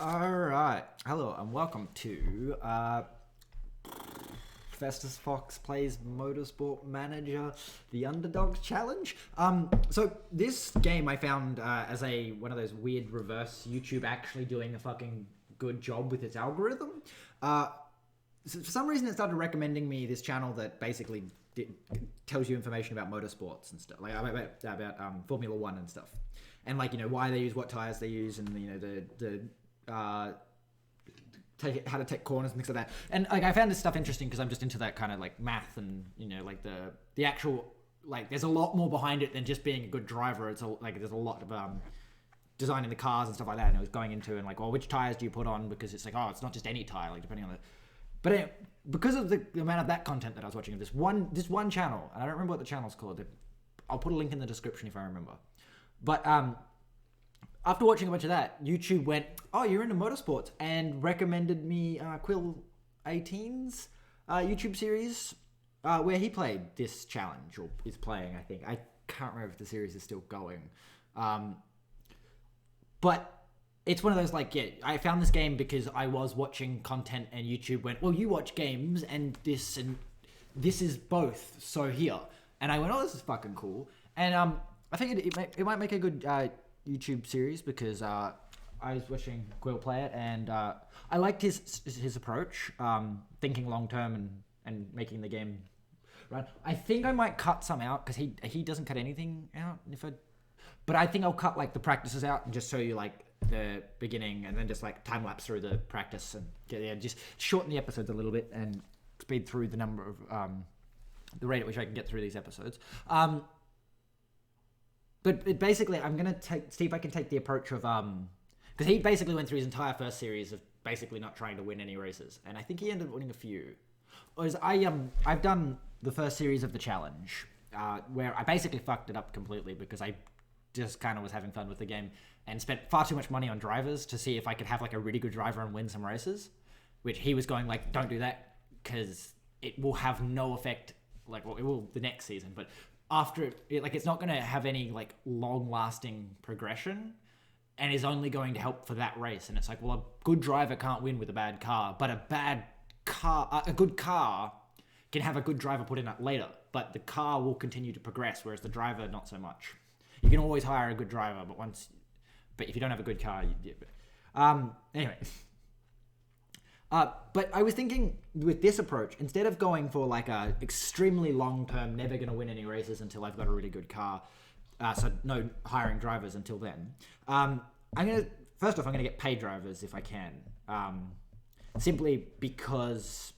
Alright, hello and welcome to PhaestusFox plays Motorsport Manager, the Underdogs Challenge. So this game I found as one of those weird reverse YouTube actually doing a fucking good job with its algorithm. So for some reason it started recommending me this channel that basically tells you information about motorsports and stuff, like about Formula One and stuff, and like, you know, why they use, what tires they use, and you know how to take corners and things like that. And like I found this stuff interesting because I'm just into that kind of like math and, you know, like the actual, like, there's a lot more behind it than just being a good driver. It's there's a lot of designing the cars and stuff like that. And I was going into and like, well, which tires do you put on, because it's like, oh, it's not just any tire, like depending on the. But anyway, because of the amount of that content that I was watching of this one channel, and I don't remember what the channel's called. I'll put a link in the description if I remember. But after watching a bunch of that, YouTube went, oh, you're into motorsports, and recommended me Quill 18's YouTube series where he played this challenge, or is playing, I think. I can't remember if the series is still going. But it's one of those, like, yeah, I found this game because I was watching content and YouTube went, well, you watch games and this is both, so here. And I went, oh, this is fucking cool. And I think it might make a good YouTube series because I was watching Quill play it, and I liked his approach, thinking long term and making the game run. I think I might cut some out because he doesn't cut anything out. But I think I'll cut like the practices out and just show you like the beginning, and then just like time lapse through the practice and just shorten the episodes a little bit and speed through the number of the rate at which I can get through these episodes. But basically, I'm gonna see if I can take the approach of because he basically went through his entire first series of basically not trying to win any races, and I think he ended up winning a few. Whereas I've done the first series of the challenge where I basically fucked it up completely because I just kind of was having fun with the game and spent far too much money on drivers to see if I could have like a really good driver and win some races, which he was going like, don't do that because it will have no effect. Like, well, it will the next season, but after it, like, it's not going to have any like long-lasting progression, and is only going to help for that race. And it's like, well, a good driver can't win with a bad car, but a good car can have a good driver put in it later, but the car will continue to progress, whereas the driver not so much. You can always hire a good driver, but if you don't have a good car, anyway. But I was thinking with this approach, instead of going for like a extremely long-term, never going to win any races until I've got a really good car, so no hiring drivers until then, first off, I'm going to get paid drivers if I can, simply because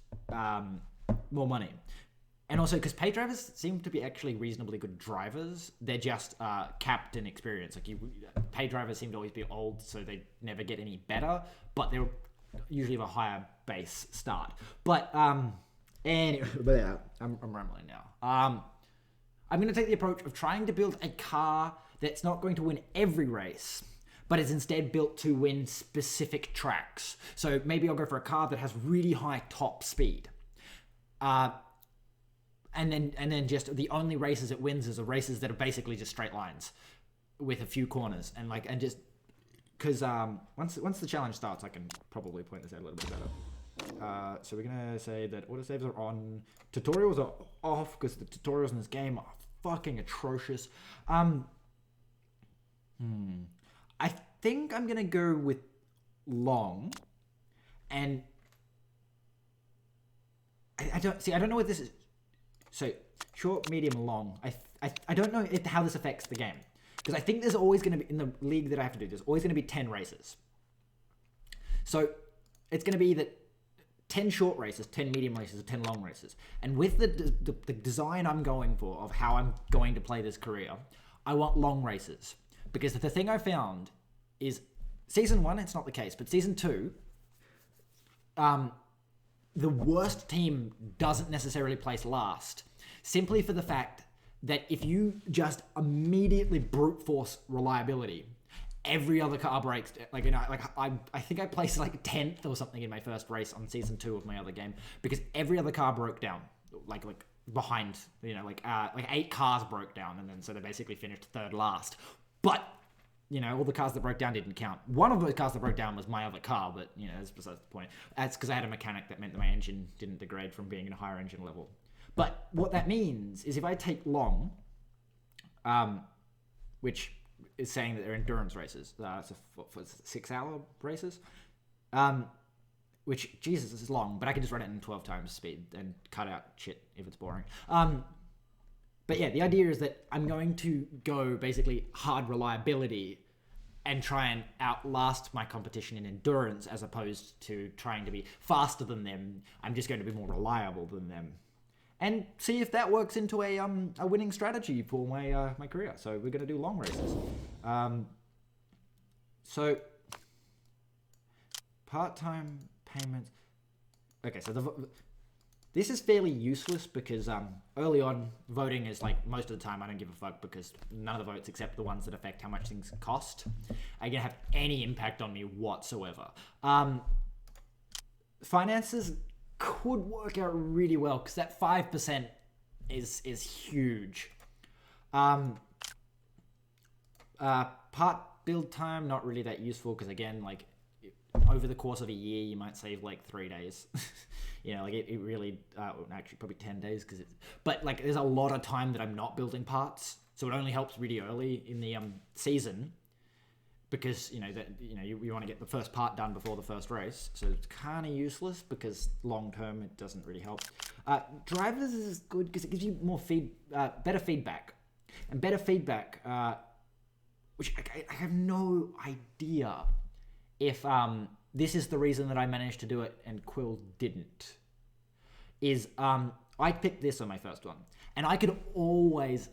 more money. And also because paid drivers seem to be actually reasonably good drivers. They're just capped in experience. Like, paid drivers seem to always be old, so they never get any better, but they're usually have a higher base start. But anyway, I'm rambling now. I'm going to take the approach of trying to build a car that's not going to win every race, but is instead built to win specific tracks. So maybe I'll go for a car that has really high top speed. And then just the only races it wins is the races that are basically just straight lines with a few corners, and just because once the challenge starts, I can probably point this out a little bit better. So we're gonna say that autosaves are on, tutorials are off because the tutorials in this game are fucking atrocious. I think I'm gonna go with long, and I don't know what this is. So short, medium, long. I don't know how this affects the game, because I think there's always going to be, in the league that I have to do, there's always going to be 10 races. So it's going to be that 10 short races, 10 medium races, or 10 long races. And with the design I'm going for of how I'm going to play this career, I want long races, because the thing I found is season 1, it's not the case, but season 2, the worst team doesn't necessarily place last, simply for the fact that if you just immediately brute force reliability, every other car breaks. Like, you know, like I think I placed like 10th or something in my first race on season 2 of my other game, because every other car broke down, like behind, you know, like 8 cars broke down, and then so they basically finished third last. But all the cars that broke down didn't count. One of those cars that broke down was my other car, but, that's besides the point. That's because I had a mechanic that meant that my engine didn't degrade from being in a higher engine level. But what that means is if I take long, which is saying that they're endurance races, so for 6-hour races, which, Jesus, this is long, but I can just run it in 12 times speed and cut out shit if it's boring. But yeah, the idea is that I'm going to go basically hard reliability and try and outlast my competition in endurance as opposed to trying to be faster than them. I'm just going to be more reliable than them. And see if that works into a winning strategy for my career. So we're going to do long races. So part-time payments. Okay, so this is fairly useless because early on, voting is like most of the time I don't give a fuck because none of the votes except the ones that affect how much things cost are going to have any impact on me whatsoever. Finances could work out really well because that 5% is huge. Part build time, not really that useful because again, like over the course of a year, you might save like 3 days. It really, actually probably 10 days but like there's a lot of time that I'm not building parts. So it only helps really early in the season because, you want to get the first part done before the first race. So it's kind of useless because long term, it doesn't really help. Drivers is good because it gives you more better feedback. And better feedback, which I have no idea if this is the reason that I managed to do it and Quill didn't, is I picked this on my first one. And I could always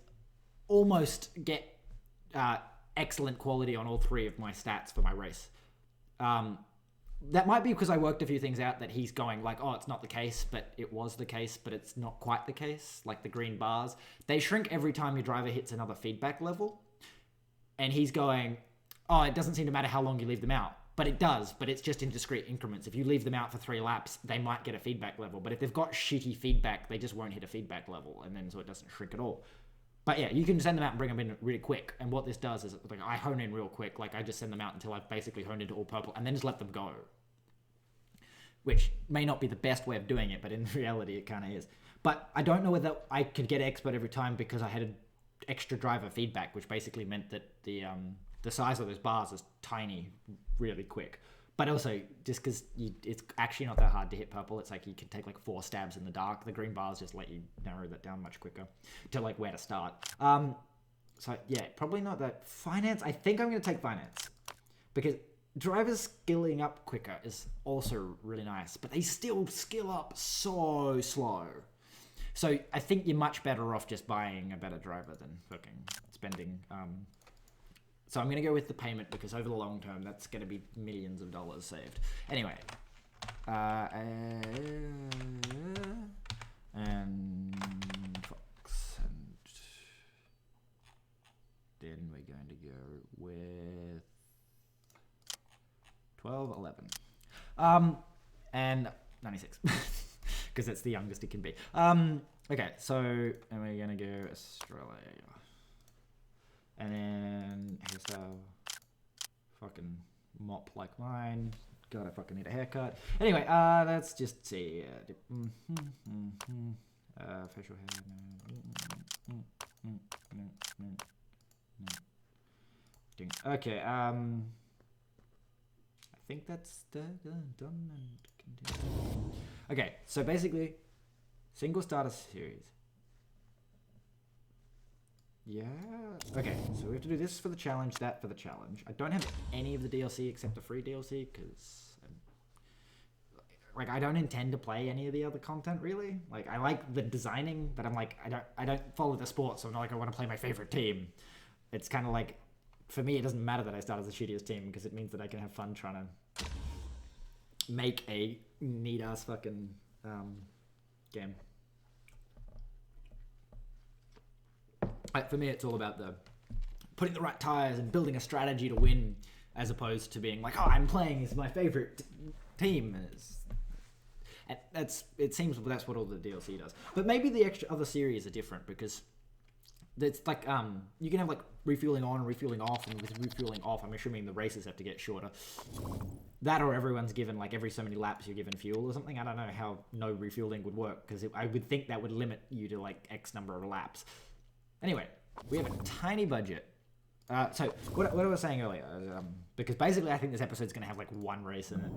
almost get excellent quality on all 3 of my stats for my race. That might be because I worked a few things out that he's going like, oh, it's not the case, but it was the case, but it's not quite the case. Like the green bars, they shrink every time your driver hits another feedback level. And he's going, oh, it doesn't seem to matter how long you leave them out. But it does, but it's just in discrete increments. If you leave them out for 3 laps, they might get a feedback level. But if they've got shitty feedback, they just won't hit a feedback level. And then so it doesn't shrink at all. But yeah, you can send them out and bring them in really quick. And what this does is like I hone in real quick. Like I just send them out until I've basically honed into all purple and then just let them go. Which may not be the best way of doing it, but in reality it kind of is. But I don't know whether I could get expert every time because I had extra driver feedback, which basically meant that the size of those bars is tiny really quick. But also, just because it's actually not that hard to hit purple. It's like you can take like 4 stabs in the dark. The green bars just let you narrow that down much quicker to like where to start. So yeah, probably not that. Finance, I think I'm going to take finance. Because drivers skilling up quicker is also really nice. But they still skill up so slow. So I think you're much better off just buying a better driver than fucking spending... So I'm going to go with the payment because over the long term, that's going to be millions of dollars saved. Anyway. And Fox. And then we're going to go with 12, 11. And 96. Because that's the youngest it can be. Okay, so and we're going to go Australia. And then here's our fucking mop like mine. God, I fucking need a haircut. Anyway, let's just see. Facial hair. Okay, I think that's done and continue. Okay, so basically, single starter series. Yeah. Okay, so we have to do this for the challenge, that for the challenge. I don't have any of the DLC except the free DLC because, like, I don't intend to play any of the other content really. Like, I like the designing, but I'm like, I don't follow the sport, so I'm not like I want to play my favorite team. It's kind of like, for me, it doesn't matter that I start as the shittiest team because it means that I can have fun trying to make a neat ass fucking game. For me, it's all about the putting the right tires and building a strategy to win, as opposed to being like, oh, I'm playing as my favorite team. It seems that's what all the DLC does. But maybe the extra other series are different because It's like you can have like refueling on and refueling off, and with refueling off, I'm assuming the races have to get shorter. That, or everyone's given like every so many laps you're given fuel or something. I don't know how no refueling would work, because I would think that would limit you to like X number of laps. Anyway, we have a tiny budget. So what I was saying earlier, because basically I think this episode's going to have like one race in it.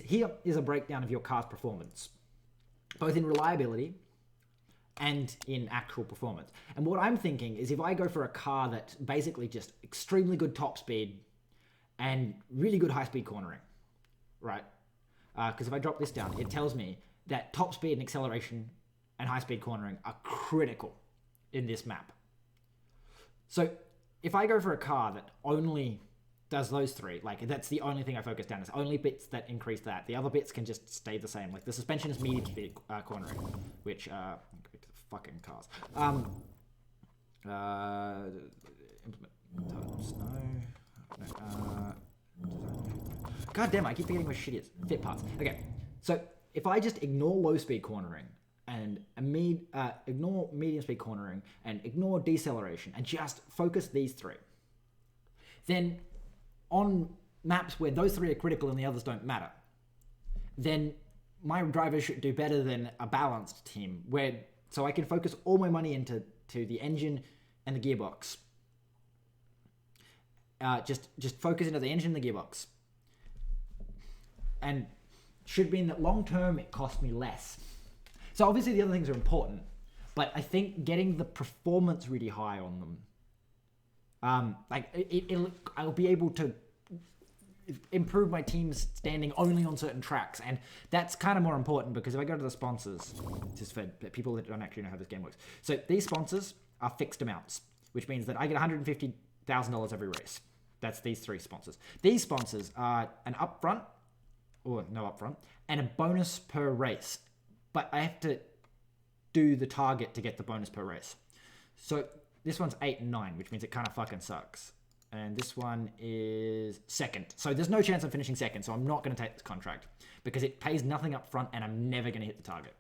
Here is a breakdown of your car's performance, both in reliability and in actual performance. And what I'm thinking is, if I go for a car that's basically just extremely good top speed and really good high-speed cornering, right? Because if I drop this down, it tells me that top speed and acceleration and high-speed cornering are critical in this map. So if I go for a car that only does those three, like that's the only thing I focus down, is only bits that increase that. The other bits can just stay the same. Like the suspension is medium speed cornering, which fucking cars. God damn, I keep forgetting what shit is. Fit parts. Okay, so if I just ignore low speed cornering and ignore medium speed cornering and ignore deceleration and just focus these three, then on maps where those three are critical and the others don't matter, then my drivers should do better than a balanced team, so I can focus all my money into the engine and the gearbox. Just focus into the engine and the gearbox. And should mean that long term it costs me less. So obviously the other things are important, but I think getting the performance really high on them, I'll be able to improve my team's standing only on certain tracks, and that's kind of more important, because if I go to the sponsors, just for people that don't actually know how this game works, so these sponsors are fixed amounts, which means that I get $150,000 every race. That's these three sponsors. These sponsors are an upfront, or no upfront, and a bonus per race, but I have to do the target to get the bonus per race. So this one's 8 and 9, which means it kind of fucking sucks. And this one is second. So there's no chance I'm finishing second, so I'm not going to take this contract, because it pays nothing up front and I'm never going to hit the target.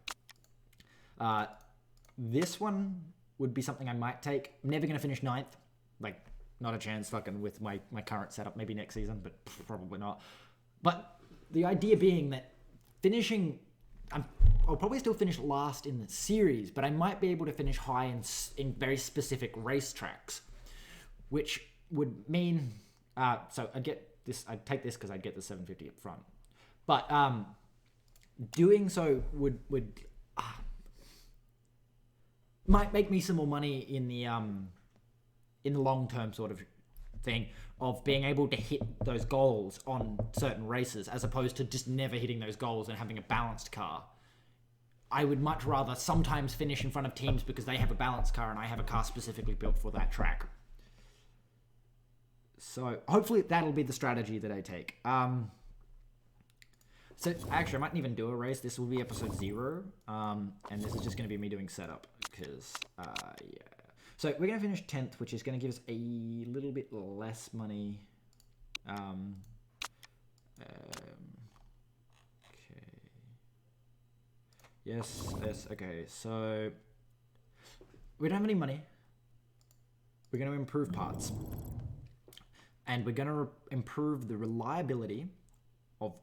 This one would be something I might take. I'm never going to finish 9th. Like, not a chance fucking with my current setup. Maybe next season, but probably not. But the idea being that finishing... I'll probably still finish last in the series, but I might be able to finish high in very specific race tracks, which would mean, so I'd take this because I'd get the 750 up front. But doing so would might make me some more money in the long term sort of thing of being able to hit those goals on certain races, as opposed to just never hitting those goals and having a balanced car. I would much rather sometimes finish in front of teams because they have a balanced car and I have a car specifically built for that track. So hopefully that'll be the strategy that I take. So actually I mightn't even do a race. This will be episode 0. And this is just going to be me doing setup because, yeah. So we're going to finish 10th, which is going to give us a little bit less money. Okay. Yes, okay. So we don't have any money. We're going to improve parts. And we're going to improve the reliability of...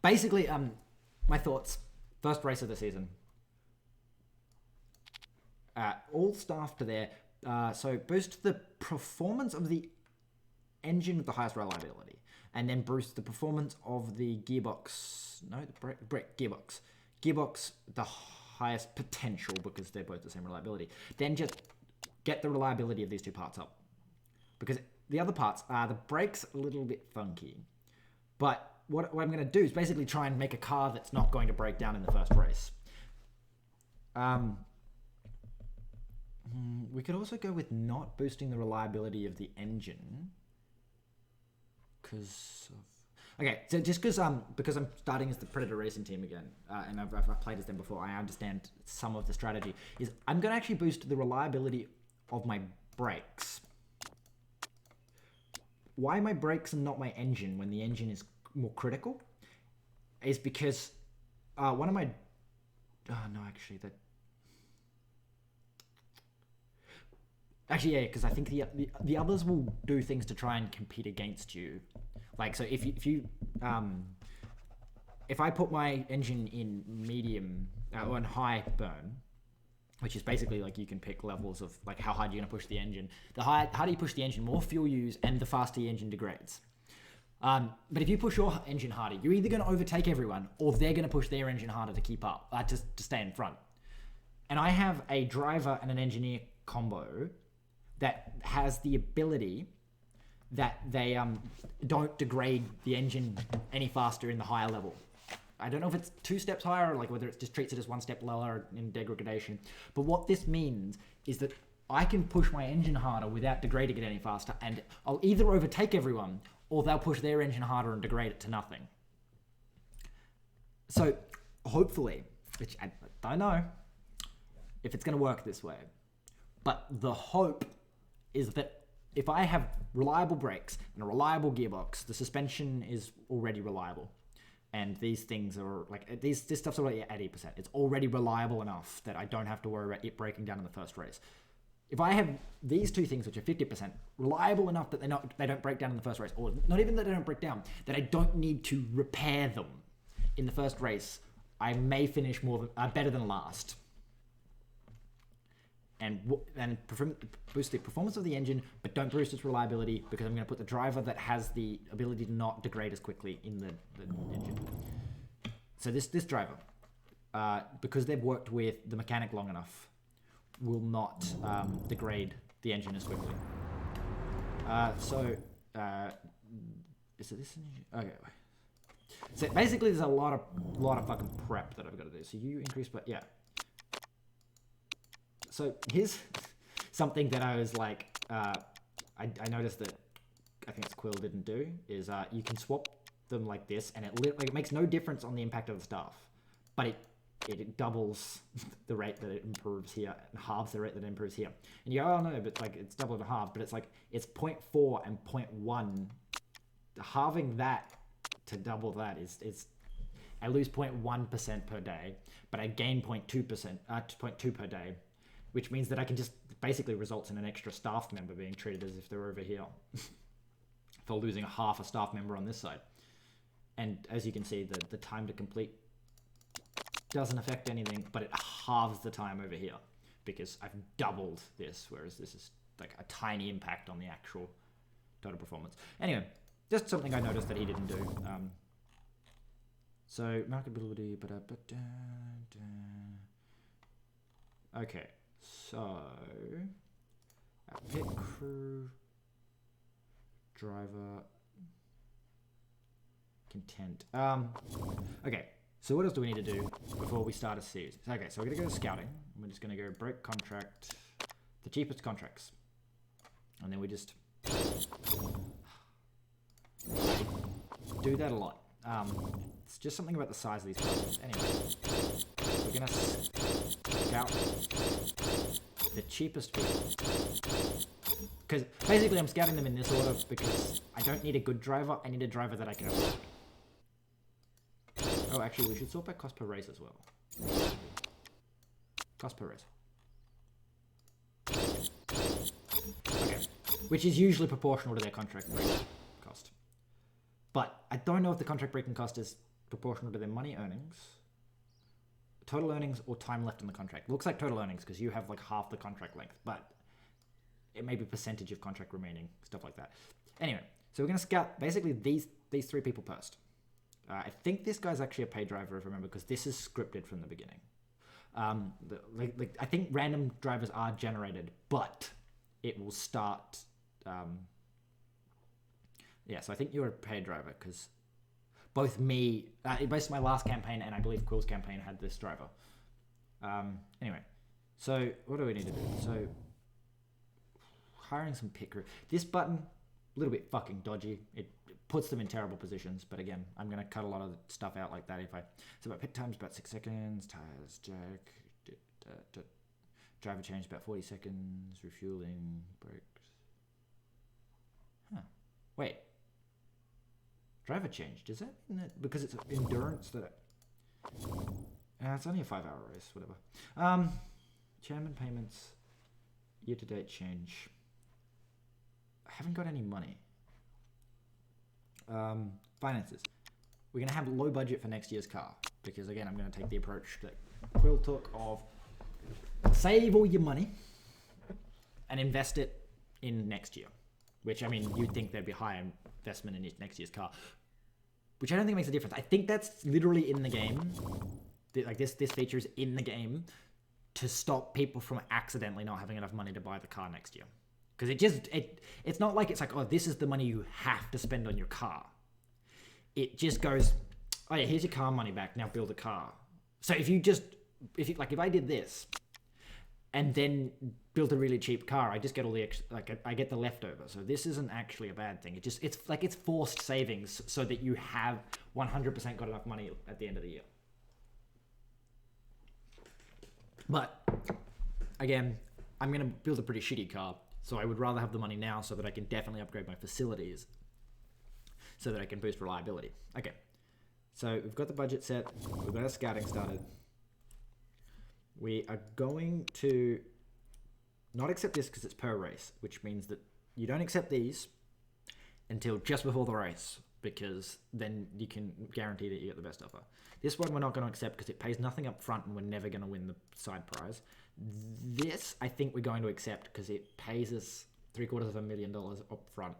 Basically, my thoughts. First race of the season. All staff to there. So boost the performance of the engine with the highest reliability. And then boost the performance of the gearbox. No, the brake gearbox. Gearbox, the highest potential, because they're both the same reliability. Then just get the reliability of these two parts up. Because the other parts, the brakes a little bit funky. But what I'm going to do is basically try and make a car that's not going to break down in the first race. We could also go with not boosting the reliability of the engine. Okay, so just because I'm starting as the Predator Racing team again, and I've played as them before, I understand some of the strategy, is I'm going to actually boost the reliability of my brakes. Why my brakes and not my engine when the engine is more critical is because one of my... Oh, no, actually, that... Actually, yeah, because I think the others will do things to try and compete against you. Like, so if I put my engine in medium or in high burn, which is basically like you can pick levels of like how hard you're going to push the engine. The harder you push the engine, more fuel you use, and the faster the engine degrades. But if you push your engine harder, you're either going to overtake everyone, or they're going to push their engine harder to keep up, to stay in front. And I have a driver and an engineer combo that has the ability that they don't degrade the engine any faster in the higher level. I don't know if it's 2 steps higher or like whether it just treats it as 1 step lower in degradation. But what this means is that I can push my engine harder without degrading it any faster, and I'll either overtake everyone or they'll push their engine harder and degrade it to nothing. So hopefully, which I don't know if it's going to work this way, but the hope is that if I have reliable brakes and a reliable gearbox, the suspension is already reliable. And these things are like, this stuff's already at 80%. It's already reliable enough that I don't have to worry about it breaking down in the first race. If I have these 2 things, which are 50%, reliable enough that they don't break down in the first race, or not even that they don't break down, that I don't need to repair them in the first race, I may finish better than last. And boost the performance of the engine, but don't boost its reliability, because I'm going to put the driver that has the ability to not degrade as quickly in the engine. So this driver, because they've worked with the mechanic long enough, will not degrade the engine as quickly. Is it this engine? Okay. So basically, there's a lot of fucking prep that I've got to do. So you increase, but yeah. So here's something that I was like, I noticed that I think it's Quill didn't do, is you can swap them like this, and it makes no difference on the impact of the staff, but it doubles the rate that it improves here and halves the rate that it improves here. And you go, oh no, but like it's double and a half, but it's like it's 0.4 and 0.1. Halving that to double that is I lose 0.1% per day, but I gain 0.2%, 0.2 per day. Which means that I can just basically results in an extra staff member being treated as if they're over here for losing half a staff member on this side. And as you can see, the time to complete doesn't affect anything, but it halves the time over here because I've doubled this, whereas this is like a tiny impact on the actual total performance. Anyway, just something I noticed that he didn't do. So marketability, okay. So, pit crew, driver, content. Okay, so what else do we need to do before we start a series? Okay, so we're going to go to scouting. We're just going to go break contract, the cheapest contracts. And then we just do that a lot. It's just something about the size of these buttons. Anyway, we're going to scout the cheapest people. Because basically I'm scouting them in this order because I don't need a good driver, I need a driver that I can afford. Oh, actually we should sort by cost per race as well. Cost per race. Okay. Which is usually proportional to their contract breaking cost. But I don't know if the contract breaking cost is proportional to their money earnings, total earnings, or time left in the contract. Looks like total earnings because you have like half the contract length, but it may be percentage of contract remaining, stuff like that. Anyway, so we're going to scout basically these 3 people first. I think this guy's actually a paid driver, if I remember, because this is scripted from the beginning. I think random drivers are generated, but it will start. So I think you're a paid driver because both my last campaign and I believe Quill's campaign had this driver. Anyway, so what do we need to do? So hiring some pit crew. This button, a little bit fucking dodgy. It puts them in terrible positions, but again, I'm going to cut a lot of stuff out like that so about pit time's about 6 seconds, tires jack, driver change about 40 seconds, refueling, brakes. Wait. Driver change, does that mean that because it's endurance that it's only a 5-hour race, whatever. Chairman payments. Year-to-date change. I haven't got any money. Finances. We're going to have low budget for next year's car. Because, again, I'm going to take the approach that Quill took of save all your money and invest it in next year. Which, I mean, you'd think there'd be higher investment in next year's car. Which I don't think makes a difference. I think that's literally in the game. Like, this feature is in the game to stop people from accidentally not having enough money to buy the car next year. Because it's not like it's like, oh, this is the money you have to spend on your car. It just goes, oh yeah, here's your car money back, now build a car. So if if I did this and then built a really cheap car, I just get all the extra, I get the leftover. So this isn't actually a bad thing. It's forced savings so that you have 100% got enough money at the end of the year. But again, I'm going to build a pretty shitty car. So I would rather have the money now so that I can definitely upgrade my facilities so that I can boost reliability. Okay. So we've got the budget set. We've got our scouting started. We are going to not accept this because it's per race, which means that you don't accept these until just before the race, because then you can guarantee that you get the best offer. This one we're not going to accept because it pays nothing up front and we're never going to win the side prize. This, I think we're going to accept because it pays us $750,000 up front.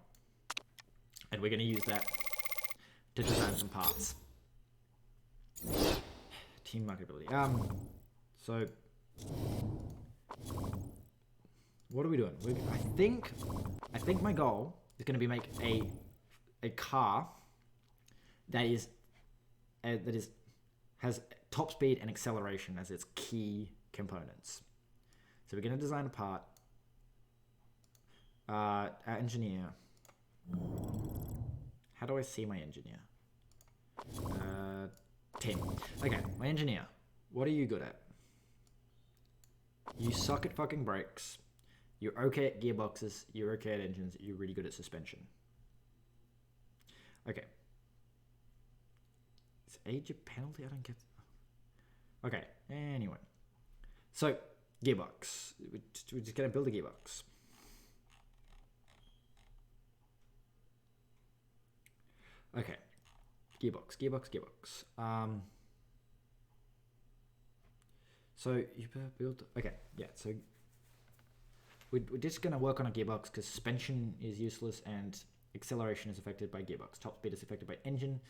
And we're going to use that to design some parts. Team marketability. So what are we doing? I think my goal is going to be make a car that has top speed and acceleration as its key components. So we're going to design a part. Our engineer. How do I see my engineer? Tim. Okay, my engineer. What are you good at? You suck at fucking brakes. You're okay at gearboxes. You're okay at engines. You're really good at suspension. Okay. Is age a penalty? I don't get... Okay, anyway. So, gearbox. We're just going to build a gearbox. Okay. Gearbox. So, you build... Okay, yeah, so... We're just going to work on a gearbox because suspension is useless and acceleration is affected by gearbox. Top speed is affected by engine.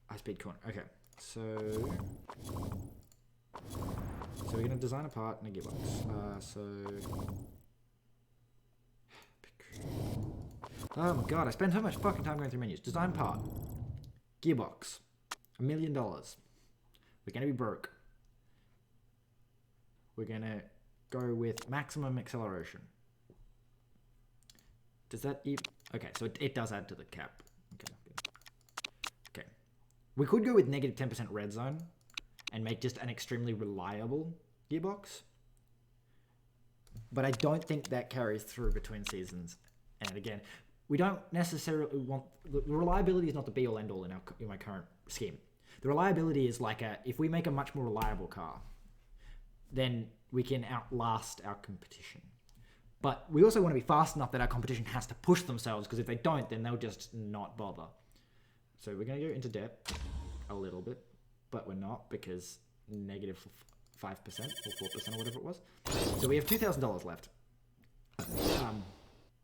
High speed corner. Okay, so we're going to design a part in a gearbox. Oh my god, I spend so much fucking time going through menus. Design part. Gearbox. $1 million. We're going to be broke. We're going to go with maximum acceleration. Does that even... Okay, so it does add to the cap. Okay. We could go with negative 10% red zone and make just an extremely reliable gearbox. But I don't think that carries through between seasons. And again, we don't necessarily want... The reliability is not the be-all, end-all in my current scheme. The reliability is like if we make a much more reliable car, then we can outlast our competition. But we also want to be fast enough that our competition has to push themselves, because if they don't, then they'll just not bother. So we're going to go into debt a little bit, but we're not, because negative 5% or 4% or whatever it was. So we have $2,000 left.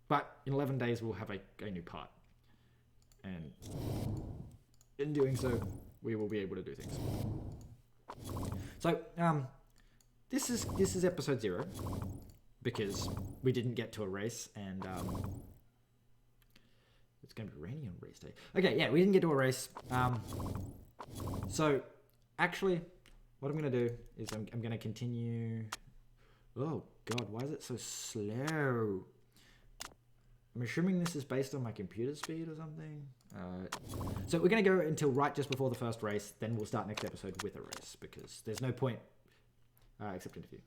But in 11 days, we'll have a new part. And in doing so, we will be able to do things. So, this is episode 0. Because we didn't get to a race, and it's going to be rainy on race day. Okay, yeah, we didn't get to a race. So, actually, what I'm going to do is I'm going to continue... Oh, God, why is it so slow? I'm assuming this is based on my computer speed or something. So we're going to go until right just before the first race, then we'll start next episode with a race, because there's no point except interview.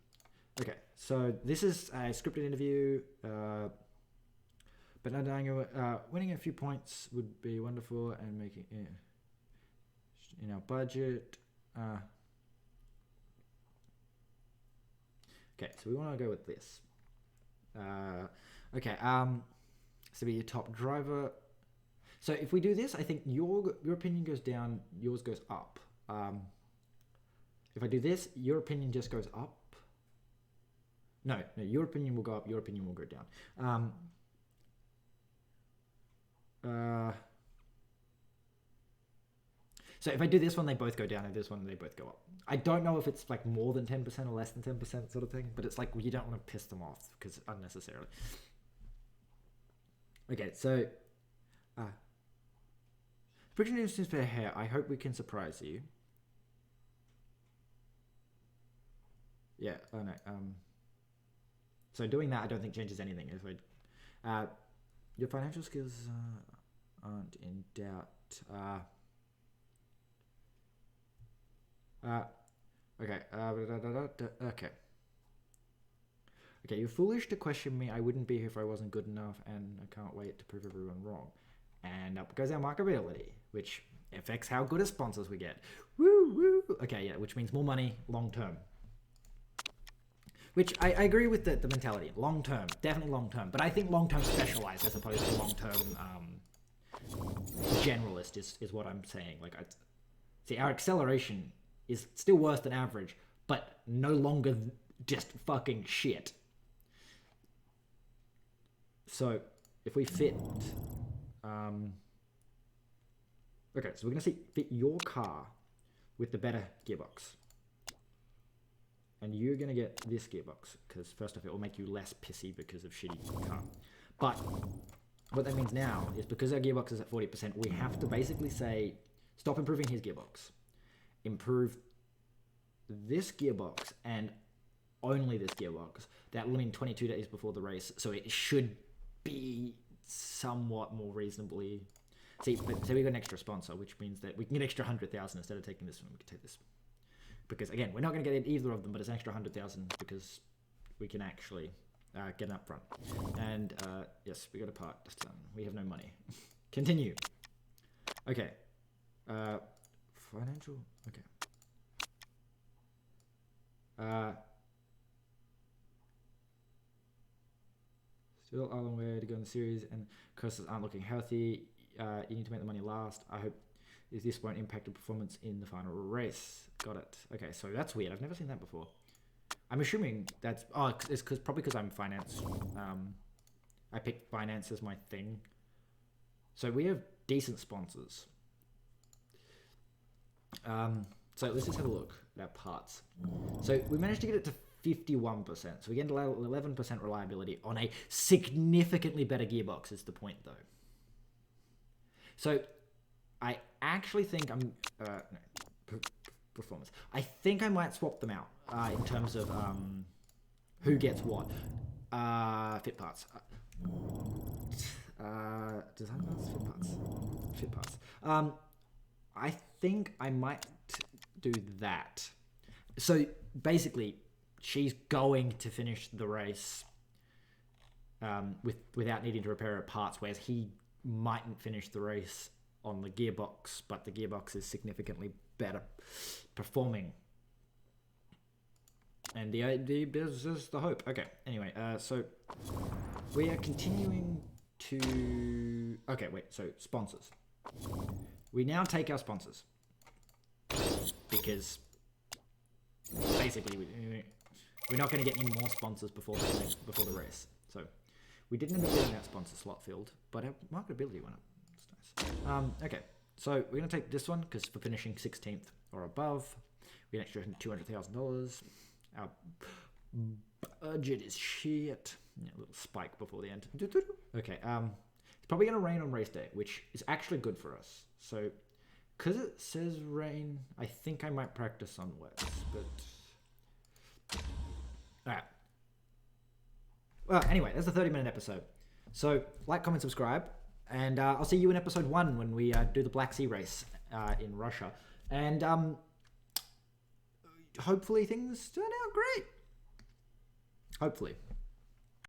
Okay, so this is a scripted interview, but not dying. Winning a few points would be wonderful, and making in our budget. Okay, so we want to go with this. Okay. So be your top driver. So if we do this, I think your opinion goes down, yours goes up. If I do this, your opinion just goes up. No, your opinion will go up, your opinion will go down. So if I do this one, they both go down, and this one, they both go up. I don't know if it's like more than 10% or less than 10% sort of thing, but it's like you don't want to piss them off because unnecessarily. Okay, so Bridget Newson's fair hair. I hope we can surprise you. Yeah. Oh no. So doing that, I don't think changes anything. If your financial skills aren't in doubt. Okay. Okay. Okay, you're foolish to question me. I wouldn't be here if I wasn't good enough, and I can't wait to prove everyone wrong. And up goes our marketability, which affects how good as sponsors we get. Woo, woo. Okay, yeah, which means more money long term. Which I agree with the mentality. Long term, definitely long term. But I think long term specialized as opposed to long term generalist is what I'm saying. Like, see, our acceleration is still worse than average, but no longer just fucking shit. So if we fit, okay, so we're gonna fit your car with the better gearbox, and you're gonna get this gearbox because first off, it will make you less pissy because of shitty car. But what that means now is because our gearbox is at 40%, we have to basically say stop improving his gearbox, improve this gearbox and only this gearbox. That will mean 22 days before the race, so it should be somewhat more reasonably. See, but so we got an extra sponsor, which means that we can get extra 100,000 instead of taking this one. We can take this because again, we're not going to get either of them, but it's an extra 100,000 because we can actually get an upfront. And yes, we got a part. That's done. We have no money. Continue. Okay. Financial. Okay. Still a long way to go in the series, and curses aren't looking healthy. You need to make the money last. I hope this won't impact the performance in the final race. Got it. Okay, so that's weird. I've never seen that before. I'm assuming that's it's probably because I'm finance. I picked finance as my thing. So we have decent sponsors. So let's just have a look at our parts. So we managed to get it to 51%. So we get 11% reliability on a significantly better gearbox is the point though. So I actually think I'm, performance. I think I might swap them out in terms of who gets what. Fit parts. Design parts, fit parts. Fit parts. I think I might do that. So basically, she's going to finish the race without needing to repair her parts, whereas he mightn't finish the race on the gearbox, but the gearbox is significantly better performing. And this is the hope. Okay, anyway, so we are continuing to... Okay, wait, so sponsors. We now take our sponsors because basically we're not going to get any more sponsors before the race. So we didn't end up getting that sponsor slot filled, but our marketability went up. That's nice. Okay, so we're going to take this one because for finishing 16th or above, we get an extra $200,000. Our budget is shit. Yeah, a little spike before the end. Okay, it's probably going to rain on race day, which is actually good for us. So, because it says rain, I think I might practice on wet, but... Alright. Well, anyway, that's a 30-minute episode. So, like, comment, subscribe, and I'll see you in episode 1 when we do the Black Sea race in Russia. And hopefully things turn out great. Hopefully.